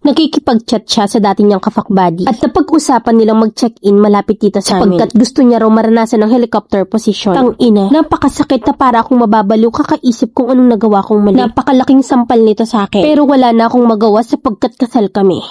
Nakikipag-chat siya sa dati niyang kafakbody at napag-usapan nilang mag-check-in malapit dito sa amin. Sapagkat gusto niya raw maranasan ng helicopter position. Tang-ina, napakasakit na para akong mababaliw kakaisip kung anong nagawa kong mali. Napakalaking sampal nito sa akin. Pero wala na akong magawa sapagkat kasal kami.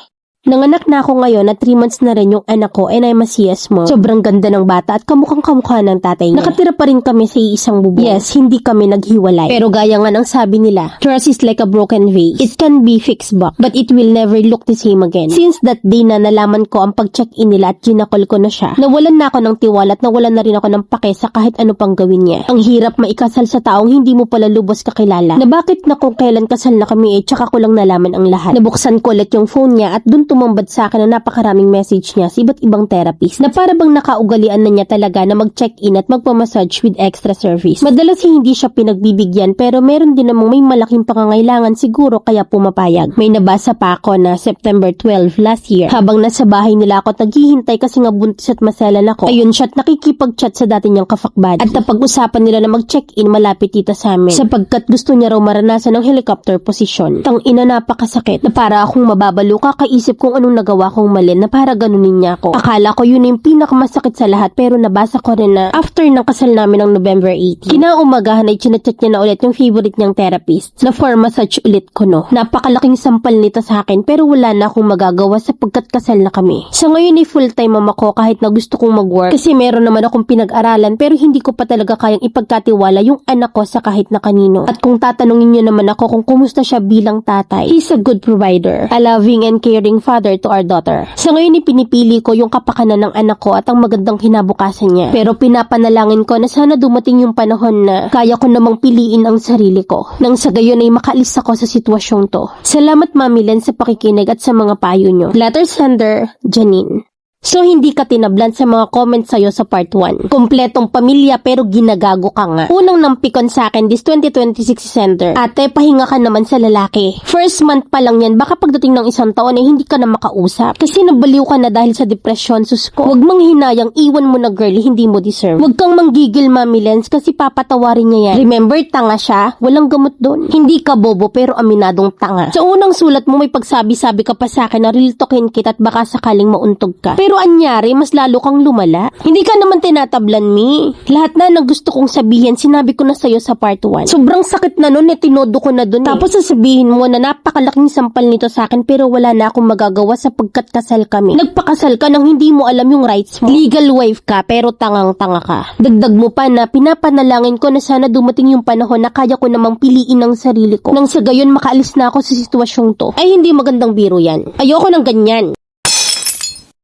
Nanganak na ako ngayon na 3 months na rin yung anak ko and I'm a CS mo. Sobrang ganda ng bata at kamukhang kamukha ng tatay niya. Nakatira pa rin kami sa iisang bubong. Yes, hindi kami naghiwalay. Pero gaya nga ng sabi nila, trust is like a broken vase. It can be fixed back, but it will never look the same again. Since that day na nalaman ko ang pag-check-in nila at ginakol ko na siya, nawalan na ako ng tiwala at nawalan na rin ako ng pake sa kahit ano pang gawin niya. Ang hirap maikasal sa taong hindi mo pala lubos kakilala. Na bakit na kung kailan kasal na kami tsaka ko lang nalaman ang lahat. Nabuksan ko ulit yung phone niya at dun tumambad sa akin na napakaraming message niya sa iba't ibang therapist na para bang nakaugalian na niya talaga na mag-check-in at magpamassage with extra service. Madalas hindi siya pinagbibigyan pero meron din namang may malaking pangangailangan siguro kaya pumapayag. May nabasa pa ako na September 12 last year habang nasa bahay nila ako naghihintay kasi nga buntis at maselan ako. Ayun siya at nakikipag-chat sa dati niyang kafakbody at napag-usapan nila na mag-check-in malapit dito sa amin sapagkat gusto niya raw maranasan ng helicopter position. Tang-ina, napakasakit na para akong mababalo kakaisip kung anong nagawa kong mali na para ganunin niya ako. Akala ko yun yung pinakamasakit sa lahat pero nabasa ko rin na after ng kasal namin ng November 18, kinaumagahan ay chinachat niya na ulit yung favorite niyang therapist na for massage ulit ko no. Napakalaking sampal nito sa akin pero wala na akong magagawa sapagkat kasal na kami. Sa ngayon ay full-time mama ko kahit na gusto kong mag-work kasi meron naman akong pinag-aralan pero hindi ko pa talaga kayang ipagkatiwala yung anak ko sa kahit na kanino. At kung tatanungin niyo naman ako kung kumusta siya bilang tatay, he's a good provider, a loving and caring father to our daughter. Sa ngayon pinipili ko yung kapakanan ng anak ko at ang magandang kinabukasan niya. Pero pinapanalangin ko na sana dumating yung panahon na kaya ko namang piliin ang sarili ko. Nang sa gayon ay makaalis ako sa sitwasyong to. Salamat Mami Len sa pakikinig at sa mga payo nyo. Letter sender, Janine. So, hindi ka tinablan sa mga comments sa'yo sa part 1. Kompletong pamilya pero ginagago ka nga. Unang nampikon sa akin this 2026 sender. Ate, pahinga ka naman sa lalaki. First month pa lang yan, baka pagdating ng isang taon ay hindi ka na makausap. Kasi nabaliw ka na dahil sa depression, sus ko. Huwag mang hinayang, iwan mo na girl, hindi mo deserve. Huwag kang manggigil Mami Lens kasi papatawarin niya yan. Remember, tanga siya, walang gamot doon. Hindi ka bobo pero aminadong tanga. Sa unang sulat mo may pagsabi-sabi ka pa sa akin na real talkin kita at baka sakaling mauntog ka. Pero anyari, mas lalo kang lumala. Hindi ka naman tinatablan, Mi. Lahat na ng gusto kong sabihin, sinabi ko na sa'yo sa part 1. Sobrang sakit na nun, tinodo ko na dun Tapos sasabihin mo na napakalaking sampal nito sa akin pero wala na akong magagawa sapagkat kasal kami. Nagpakasal ka nang hindi mo alam yung rights mo. Legal wife ka pero tangang-tanga ka. Dagdag mo pa na pinapanalangin ko na sana dumating yung panahon na kaya ko namang piliin ang sarili ko. Nang sa gayon makaalis na ako sa sitwasyong to. Ay hindi magandang biro yan. Ayoko ng ganyan.